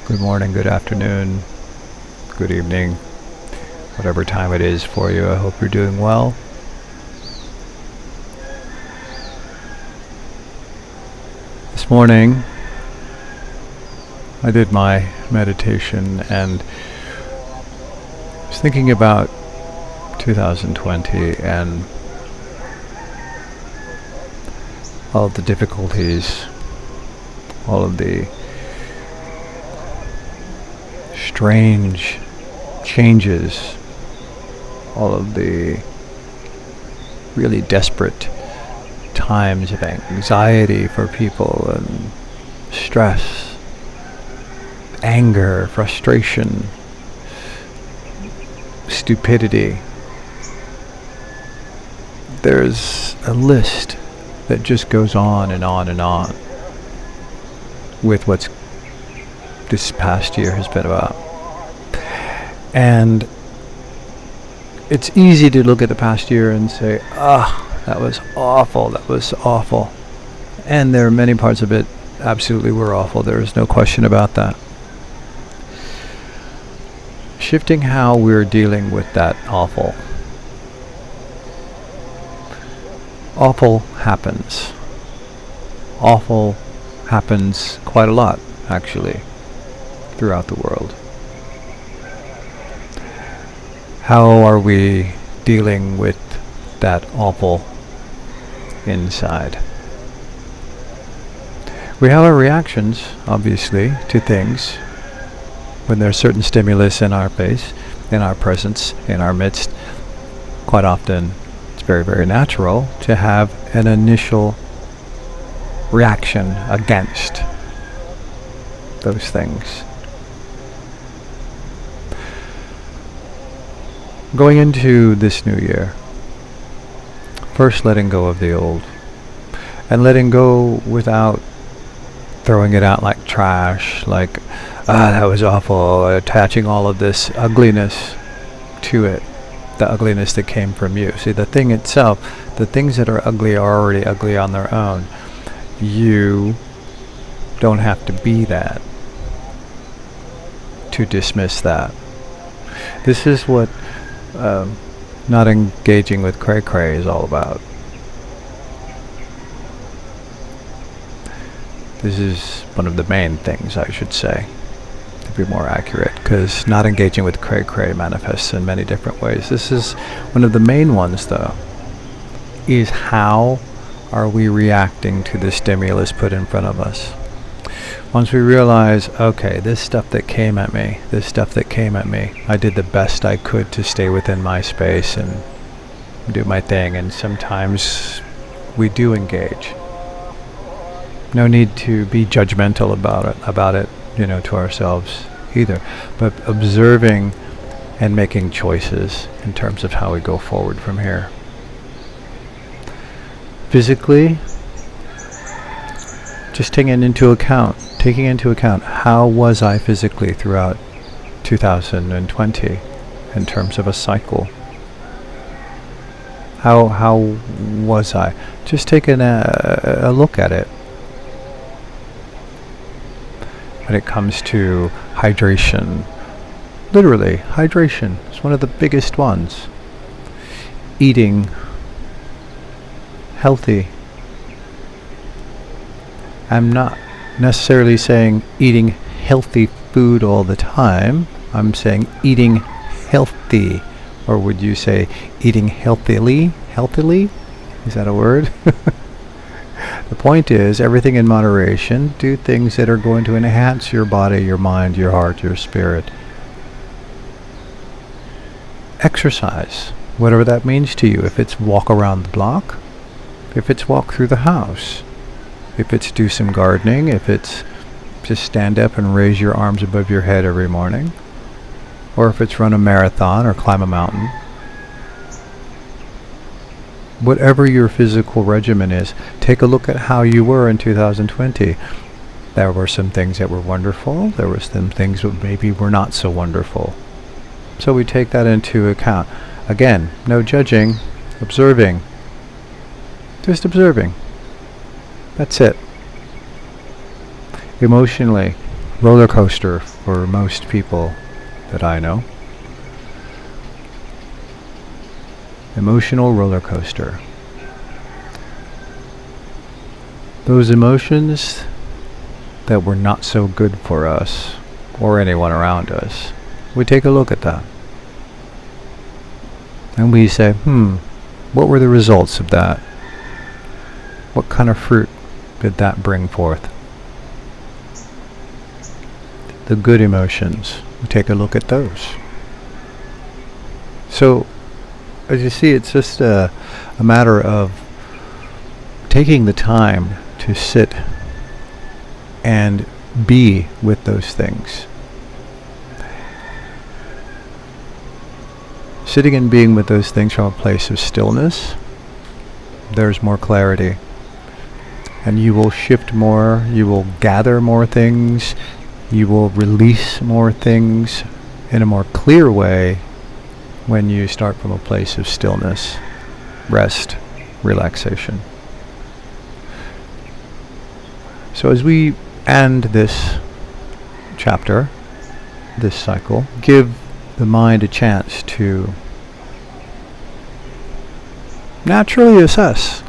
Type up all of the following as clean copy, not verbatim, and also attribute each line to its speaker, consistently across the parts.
Speaker 1: Good morning, good afternoon, good evening, whatever time it is for you. I hope you're doing well. This morning, I did my meditation and was thinking about 2020 and all of the difficulties, all of the strange changes, all of the really desperate times of anxiety for people and stress, anger, frustration, stupidity. There's a list that just goes on and on and on with what's this past year has been about. And it's easy to look at the past year and say, that was awful, that was awful. And there are many parts of it absolutely were awful. There is no question about that. Shifting how we're dealing with that awful. Awful happens. Awful happens quite a lot, actually, throughout the world. How are we dealing with that awful inside? We have our reactions, obviously, to things when there's certain stimulus in our face, in our presence, in our midst. Quite often, it's very, very natural to have an initial reaction against those things. Going into this new year, first letting go of the old, and letting go without throwing it out like trash, like, that was awful, attaching all of this ugliness to it, the ugliness that came from you. See, the thing itself, the things that are ugly are already ugly on their own. You don't have to be that to dismiss that. This is what not engaging with cray-cray is all about. This is one of the main things, I should say, to be more accurate, because not engaging with cray-cray manifests in many different ways. This is one of the main ones, though, is how are we reacting to the stimulus put in front of us. Once we realize, okay, this stuff that came at me, I did the best I could to stay within my space and do my thing, and sometimes we do engage. No need to be judgmental about it, to ourselves either, but observing and making choices in terms of how we go forward from here. Physically, just taking into account how was I physically throughout 2020 in terms of a cycle. How was I? Just taking a look at it. When it comes to hydration, literally, hydration is one of the biggest ones. Eating healthy. I'm not necessarily saying eating healthy food all the time. I'm saying eating healthy. Or would you say eating healthily? Healthily? Is that a word? The point is, everything in moderation. Do things that are going to enhance your body, your mind, your heart, your spirit. Exercise, whatever that means to you. If it's walk around the block, if it's walk through the house, if it's do some gardening, if it's just stand up and raise your arms above your head every morning, or if it's run a marathon or climb a mountain. Whatever your physical regimen is, take a look at how you were in 2020. There were some things that were wonderful. There were some things that maybe were not so wonderful. So we take that into account. Again, no judging, observing. Just observing. That's it. Emotionally, roller coaster for most people that I know. Emotional roller coaster. Those emotions that were not so good for us or anyone around us, we take a look at that. And we say, what were the results of that? What kind of fruit did that bring forth? The good emotions, we take a look at those. So, as you see, it's just a matter of taking the time to sit and be with those things. Sitting and being with those things from a place of stillness, there's more clarity. And you will shift more, you will gather more things, you will release more things in a more clear way when you start from a place of stillness, rest, relaxation. So as we end this chapter, this cycle, give the mind a chance to naturally assess.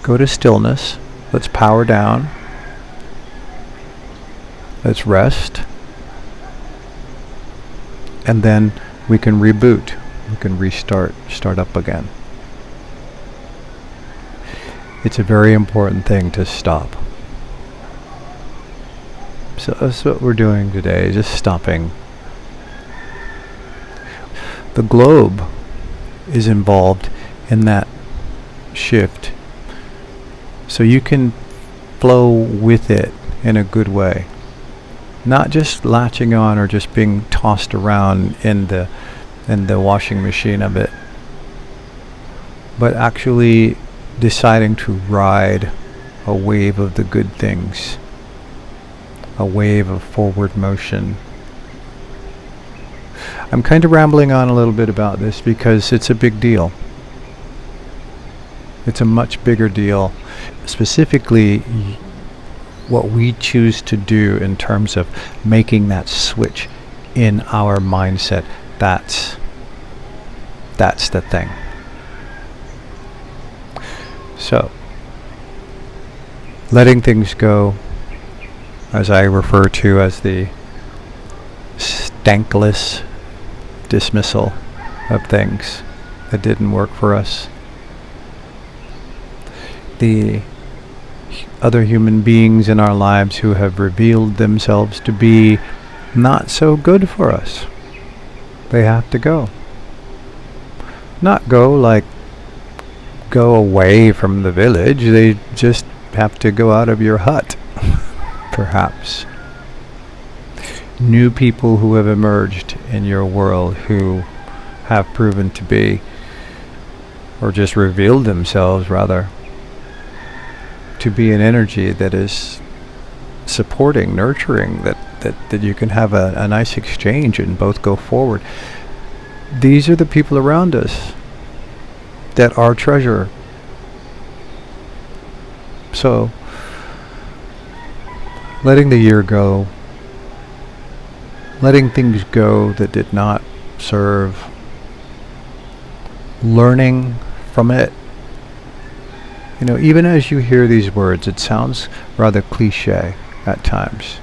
Speaker 1: Go to stillness. Let's power down. Let's rest. And then we can reboot. We can start up again. It's a very important thing to stop. So that's what we're doing today, just stopping. The globe is involved in that shift. So you can flow with it in a good way. Not just latching on or just being tossed around in the washing machine of it, but actually deciding to ride a wave of the good things, a wave of forward motion. I'm kind of rambling on a little bit about this because it's a big deal. It's a much bigger deal. Specifically, what we choose to do in terms of making that switch in our mindset, that's the thing. So, letting things go, as I refer to as the stankless dismissal of things that didn't work for us. The other human beings in our lives who have revealed themselves to be not so good for us. They have to go. Not go like go away from the village. They just have to go out of your hut, perhaps. New people who have emerged in your world who have proven to be, or just revealed themselves rather, to be an energy that is supporting, nurturing, that you can have a nice exchange and both go forward. These are the people around us that are treasure. So, letting the year go, letting things go that did not serve, learning from it. You know, even as you hear these words, it sounds rather cliche at times.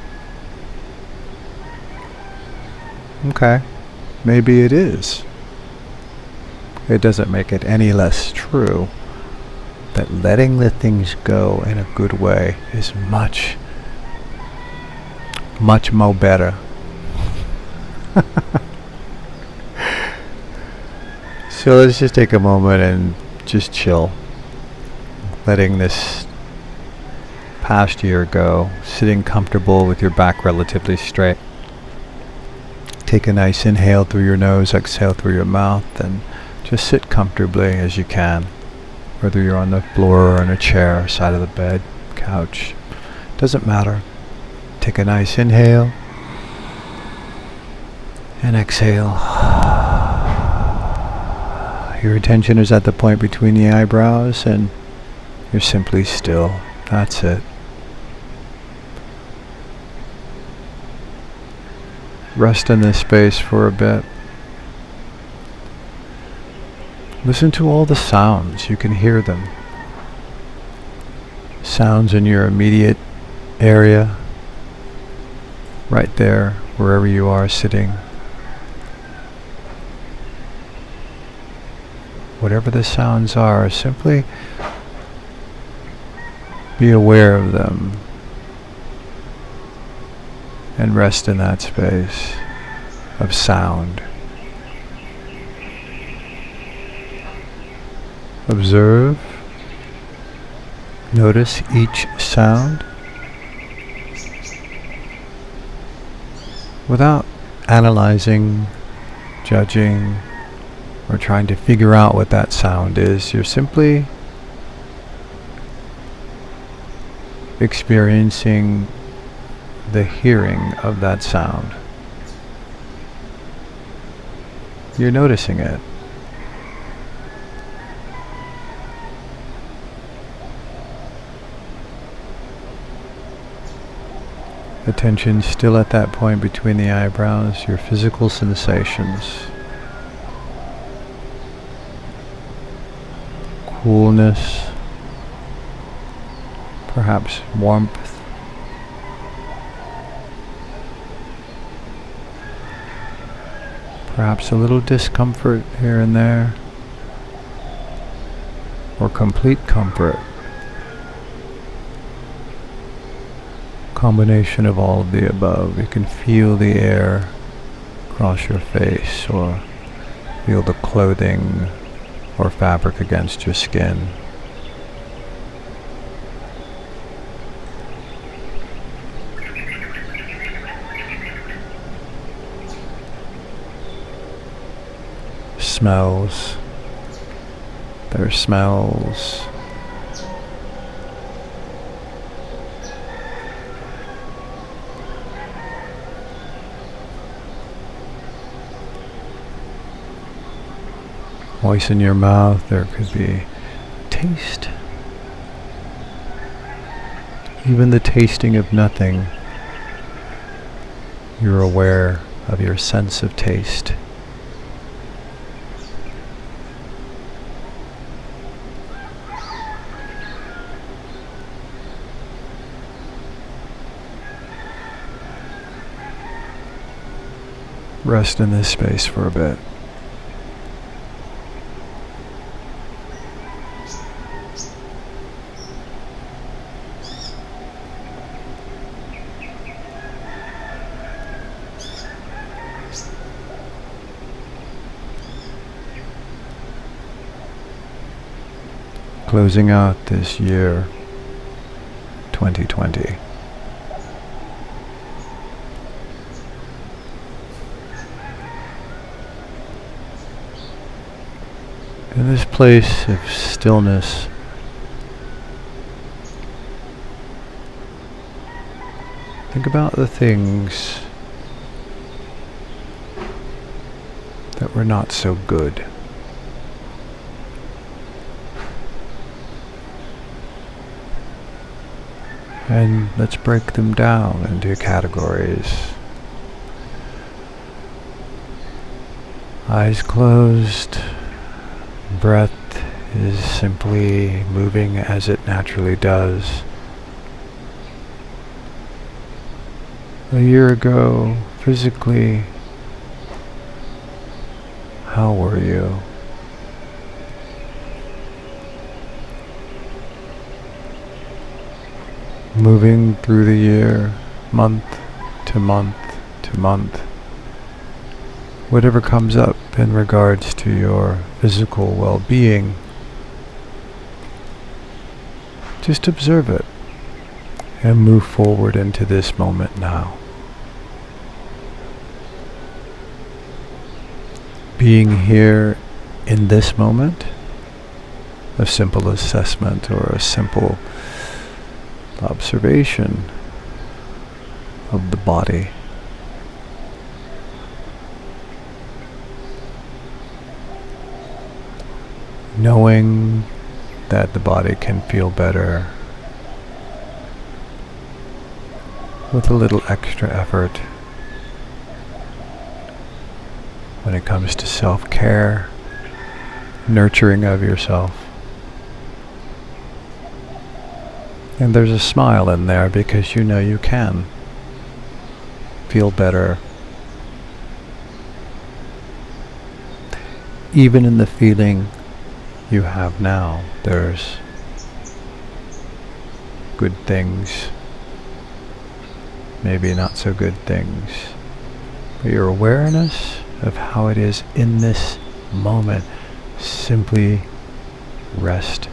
Speaker 1: Okay, maybe it is. It doesn't make it any less true that letting the things go in a good way is much, much more better. So let's just take a moment and just chill. Letting this past year go, sitting comfortable with your back relatively straight. Take a nice inhale through your nose, exhale through your mouth, and just sit comfortably as you can. Whether you're on the floor or in a chair, side of the bed, couch, doesn't matter. Take a nice inhale and exhale. Your attention is at the point between the eyebrows and you're simply still. That's it. rest in this space for a bit. Listen to all the sounds. You can hear them. Sounds in your immediate area, right there, wherever you are sitting. Whatever the sounds are, simply be aware of them and rest in that space of sound. Observe, notice each sound without analyzing, judging, or trying to figure out what that sound is. You're simply experiencing the hearing of that sound. You're noticing it. Attention still at that point between the eyebrows, your physical sensations. Coolness, perhaps warmth, perhaps a little discomfort here and there, or complete comfort. Combination of all of the above. You can feel the air across your face, or feel the clothing or fabric against your skin. Smells. There are smells. Moisten your mouth. There could be taste. Even the tasting of nothing, you're aware of your sense of taste. Rest in this space for a bit. Closing out this year, 2020. In this place of stillness, think about the things that were not so good. And let's break them down into categories. Eyes closed. Breath is simply moving as it naturally does. A year ago, physically, how were you? Moving through the year, month to month to month, whatever comes up in regards to your physical well-being, just observe it and move forward into this moment now. Being here in this moment, a simple assessment or a simple observation of the body. Knowing that the body can feel better with a little extra effort. when it comes to self-care, nurturing of yourself. And there's a smile in there because you know you can feel better. Even in the feeling you have now, there's good things, maybe not so good things. But your awareness of how it is in this moment, simply rest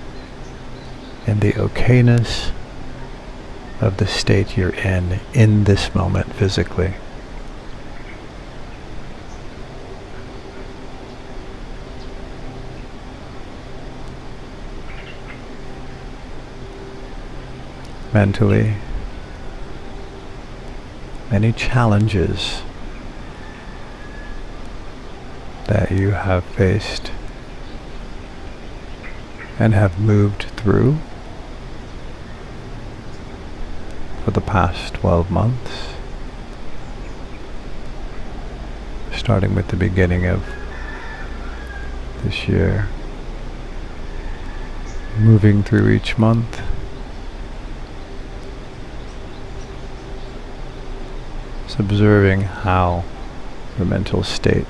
Speaker 1: in the okayness of the state you're in this moment physically. Mentally, many challenges that you have faced and have moved through for the past 12 months, starting with the beginning of this year, moving through each month, just observing how your mental state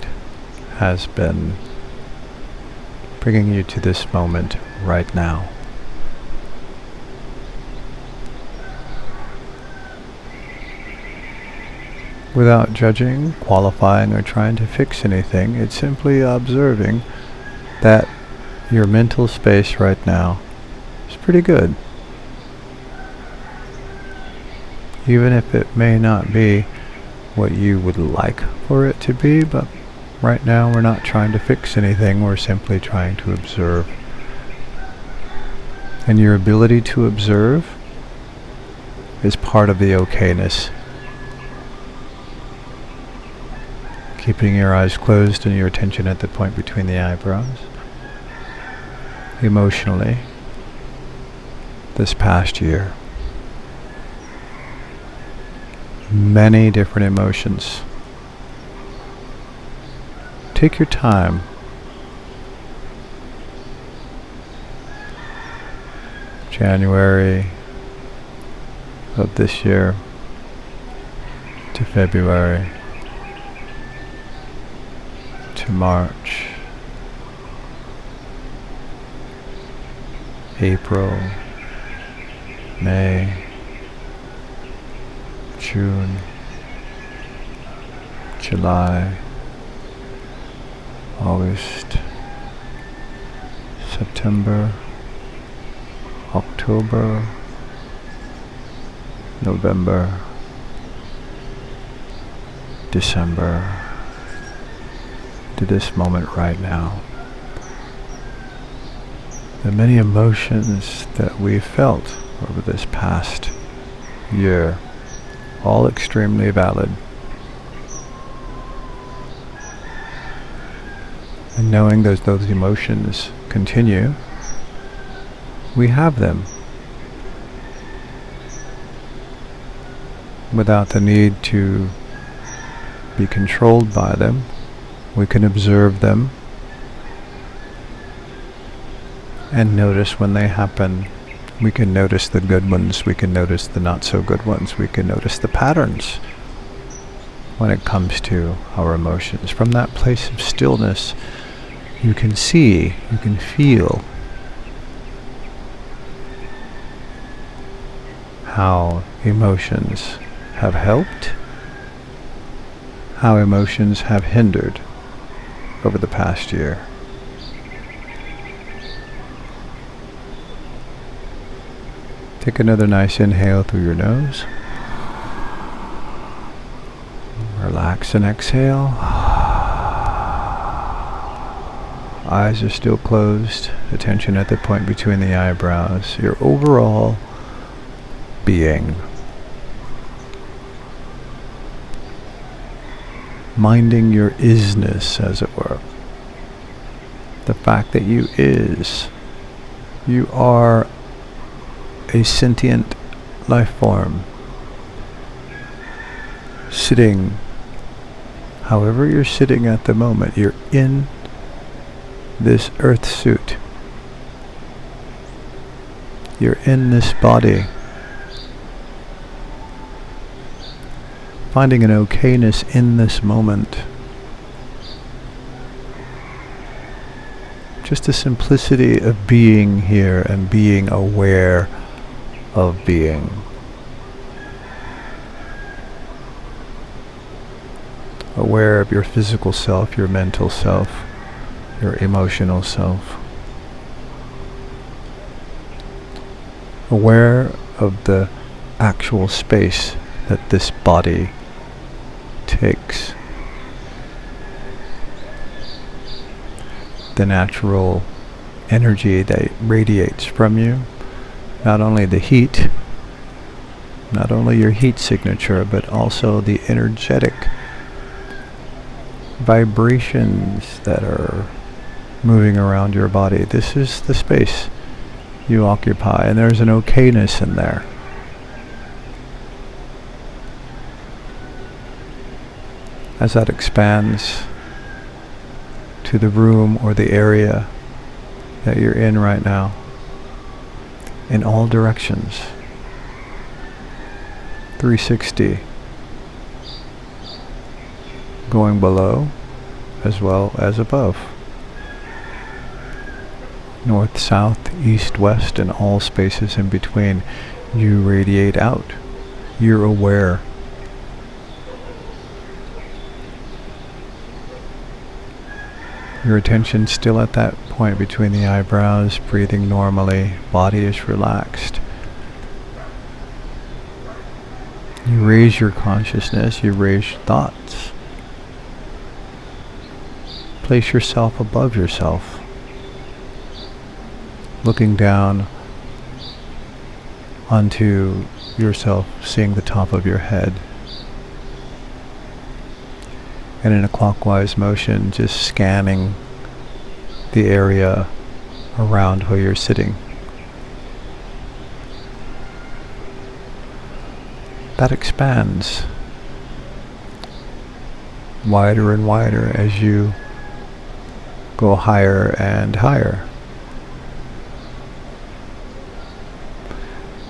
Speaker 1: has been bringing you to this moment right now. Without judging, qualifying, or trying to fix anything, it's simply observing that your mental space right now is pretty good. Even if it may not be what you would like for it to be, but right now we're not trying to fix anything, we're simply trying to observe. And your ability to observe is part of the okayness. Keeping your eyes closed and your attention at the point between the eyebrows. Emotionally, this past year, many different emotions. Take your time. January of this year to February to March, April, May, June, July, August, September, October, November, December, to this moment right now. The many emotions that we've felt over this past year, all extremely valid. And knowing those emotions continue, we have them without the need to be controlled by them. We can observe them and notice when they happen. We can notice the good ones, we can notice the not so good ones, we can notice the patterns when it comes to our emotions. From that place of stillness, you can see, you can feel how emotions have helped, how emotions have hindered over the past year. Take another nice inhale through your nose. Relax and exhale. Eyes are still closed. Attention at the point between the eyebrows. Your overall being. Minding your isness, as it were. The fact that you are a sentient life form, sitting However you're sitting at the moment, you're in this earth suit. You're in this body. Finding an okayness in this moment. Just the simplicity of being here and being aware of being. Aware of your physical self, your mental self, your emotional self. Aware of the actual space that this body takes. The natural energy that radiates from you. Not only the heat, not only your heat signature, but also the energetic vibrations that are moving around your body. This is the space you occupy, and there's an okayness in there. As that expands to the room or the area that you're in right now, in all directions, 360, going below as well as above, north, south, east, west, and all spaces in between. You radiate out. You're aware. Your attention still at that point between the eyebrows, breathing normally, body is relaxed. You raise your consciousness, you raise your thoughts. Place yourself above yourself, looking down onto yourself, seeing the top of your head. And in a clockwise motion, just scanning the area around where you're sitting. That expands wider and wider as you go higher and higher.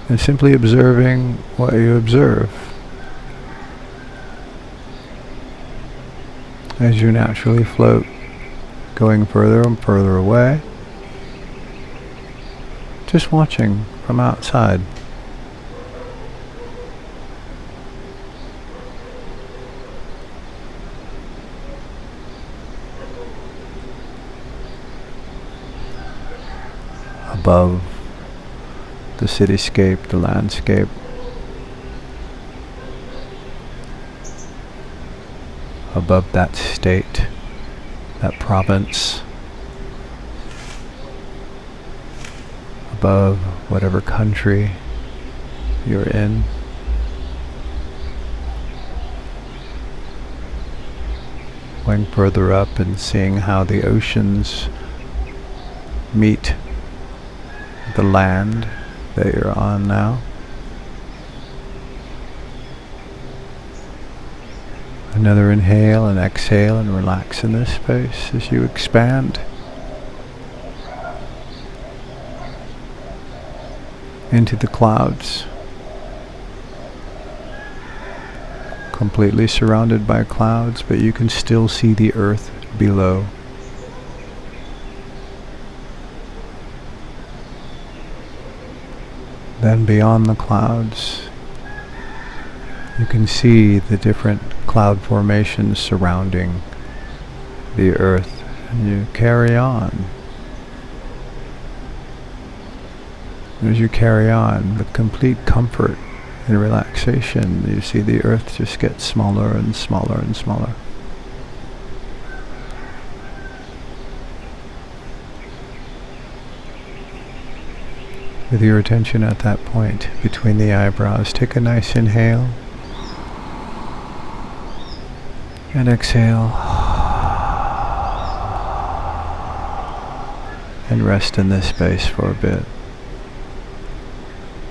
Speaker 1: And simply observing what you observe. As you naturally float, going further and further away, just watching from outside. Above the cityscape, the landscape, above that state, that province, above whatever country you're in. Going further up and seeing how the oceans meet the land that you're on now. Another inhale and exhale and relax in this space as you expand into the clouds, completely surrounded by clouds, but you can still see the earth below. Then beyond the clouds, you can see the different cloud formations surrounding the earth, and you carry on. As you carry on with complete comfort and relaxation, you see the earth just get smaller and smaller and smaller. With your attention at that point between the eyebrows, take a nice inhale and exhale, and rest in this space for a bit.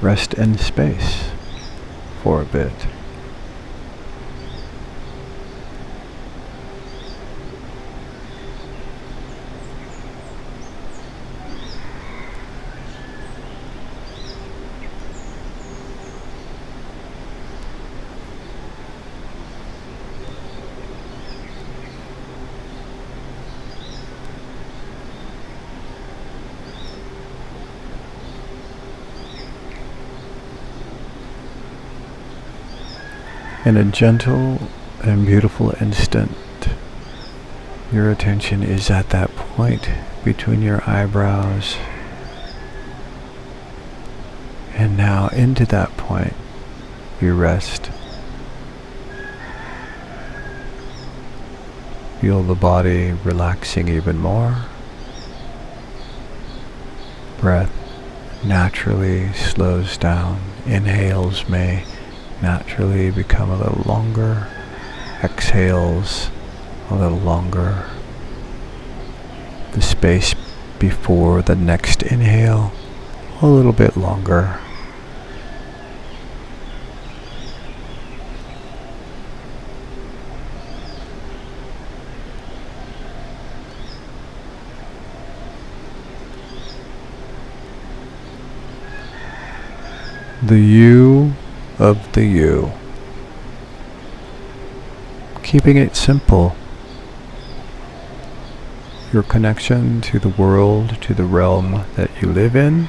Speaker 1: Rest in space for a bit. In a gentle and beautiful instant, your attention is at that point between your eyebrows. And now into that point, you rest. Feel the body relaxing even more. Breath naturally slows down. Inhales may naturally become a little longer. Exhales a little longer. The space before the next inhale a little bit longer. The you of the you. Keeping it simple. Your connection to the world, to the realm that you live in.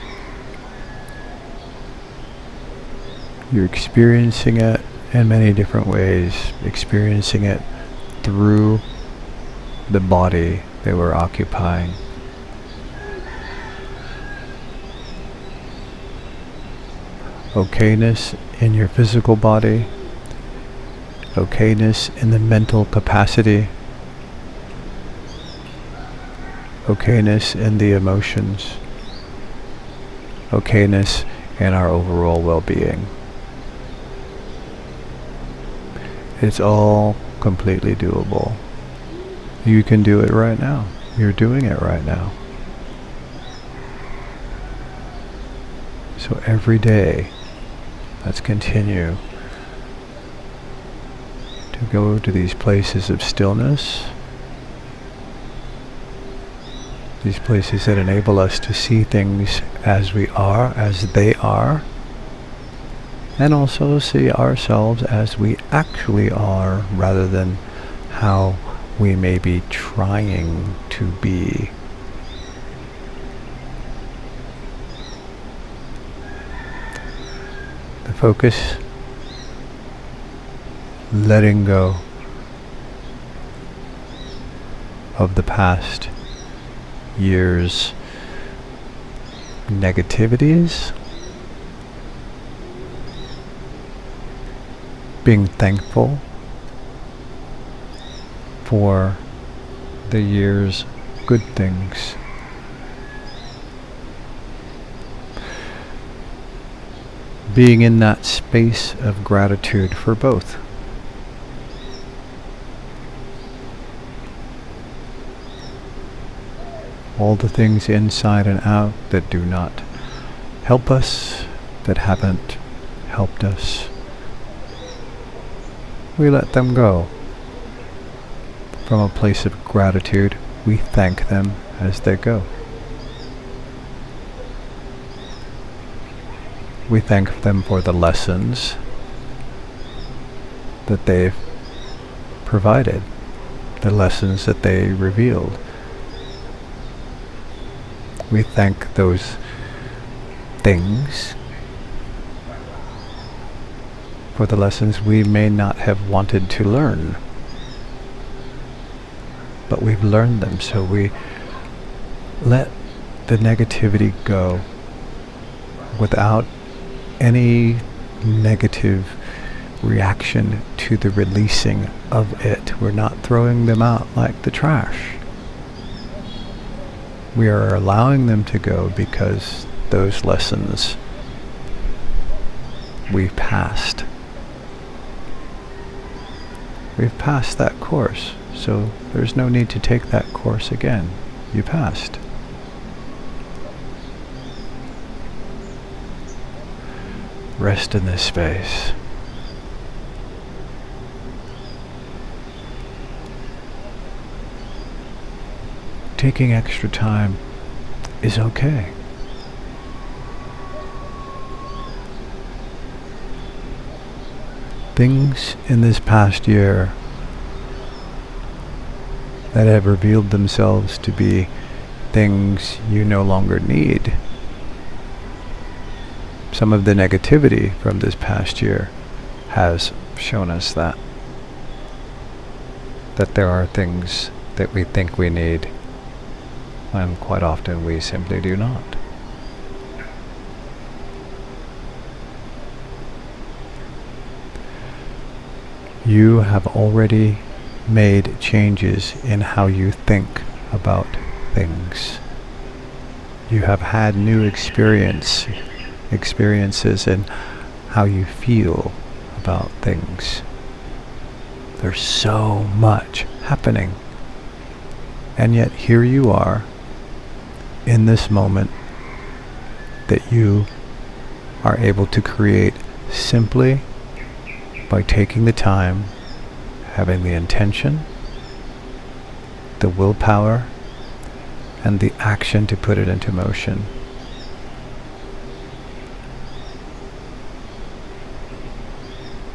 Speaker 1: You're experiencing it in many different ways. Experiencing it through the body that we're occupying. Okayness in your physical body, okayness in the mental capacity, okayness in the emotions, okayness in our overall well-being. It's all completely doable. You can do it right now. You're doing it right now. So every day, let's continue to go to these places of stillness, these places that enable us to see things as we are, as they are, and also see ourselves as we actually are, rather than how we may be trying to be. The focus, letting go of the past year's negativities, being thankful for the year's good things. Being in that space of gratitude for both. All the things inside and out that do not help us, that haven't helped us, we let them go. From a place of gratitude, we thank them as they go. We thank them for the lessons that they've provided, the lessons that they revealed. We thank those things for the lessons we may not have wanted to learn, but we've learned them, so we let the negativity go without any negative reaction to the releasing of it. We're not throwing them out like the trash. We are allowing them to go because those lessons we've passed. We've passed that course, so there's no need to take that course again. You passed. Rest in this space. Taking extra time is okay. Things in this past year that have revealed themselves to be things you no longer need. Some of the negativity from this past year has shown us that there are things that we think we need when quite often we simply do not. You have already made changes in how you think about things. You have had new experiences in how you feel about things. There's so much happening. And yet here you are in this moment that you are able to create simply by taking the time, having the intention, the willpower, and the action to put it into motion.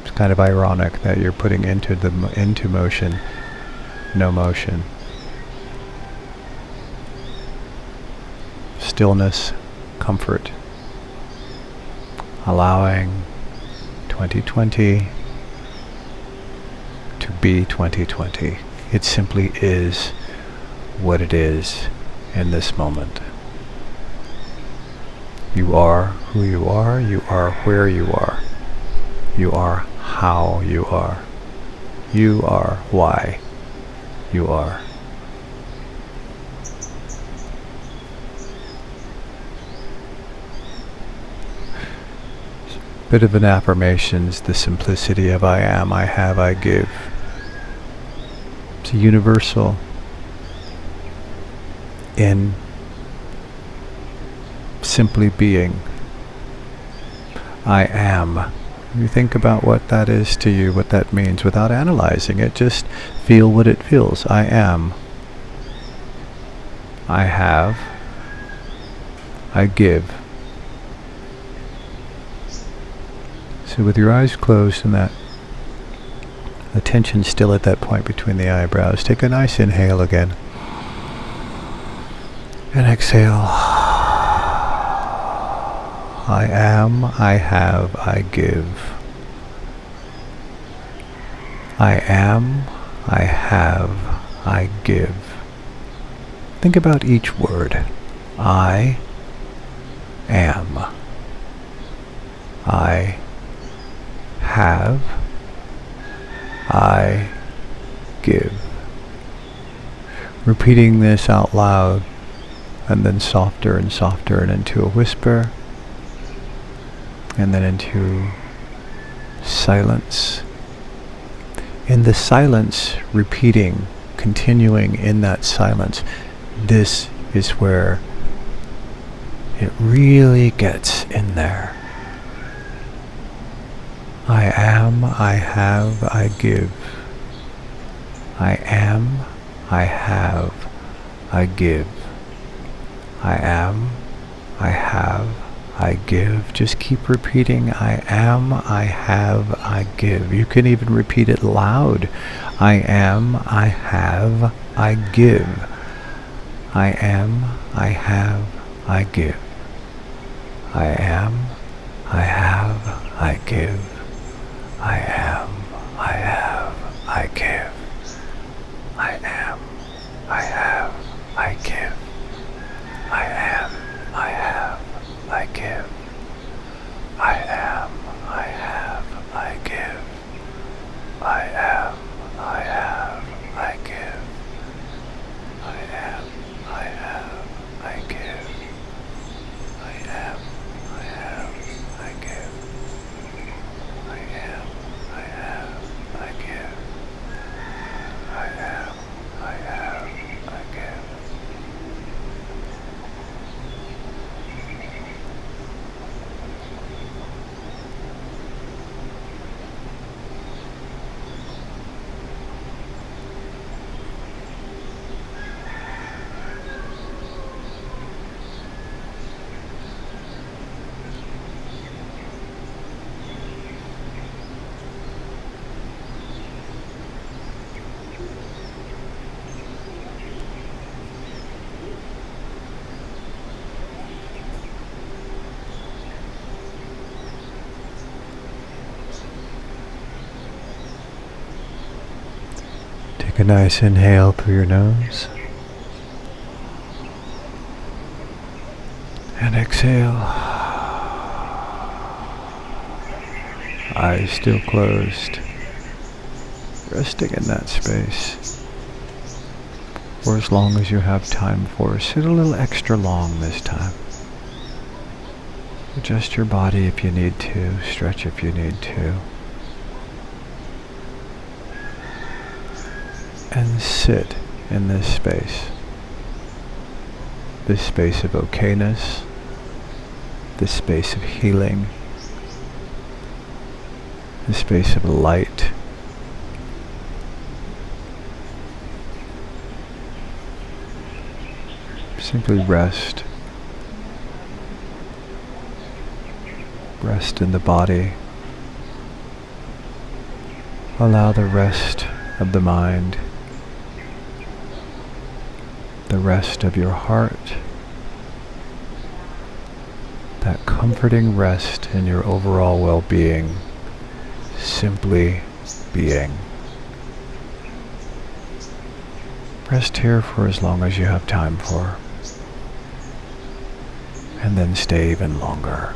Speaker 1: It's kind of ironic that you're putting into motion no motion. Stillness, comfort, allowing 2020 to be 2020. It simply is what it is in this moment. You are who you are where you are how you are why you are. Bit of an affirmation is the simplicity of I am, I have, I give. It's a universal in simply being. I am. You think about what that is to you, what that means, without analyzing it. Just feel what it feels. I am. I have. I give. So with your eyes closed and that attention still at that point between the eyebrows, take a nice inhale again. And exhale. I am, I have, I give. I am, I have, I give. Think about each word. I am. I have. I give. Repeating this out loud, and then softer and softer, and into a whisper, and then into silence. In the silence, repeating, continuing in that silence, this is where it really gets in there. I am, I have, I give. I am, I have, I give. I am, I have, I give. Just keep repeating, I am, I have, I give. You can even repeat it loud. I am, I have, I give. I am, I have, I give. I am, I have, I give. I am, I have, I give. I am, I have, I give. I am, I have, I give. I am, I have, I give. I am, I have, I give. I am, I have, I give. I am, I have, I give. I am, I have, I give. I am, I have, I give. Take a nice inhale through your nose. And exhale. Eyes still closed. Resting in that space. For as long as you have time for. Sit a little extra long this time. Adjust your body if you need to. Stretch if you need to. And sit in this space. This space of okayness. This space of healing. This space of light. Simply rest. Rest in the body. Allow the rest of the mind, the rest of your heart, that comforting rest in your overall well-being, simply being. Rest here for as long as you have time for, and then stay even longer.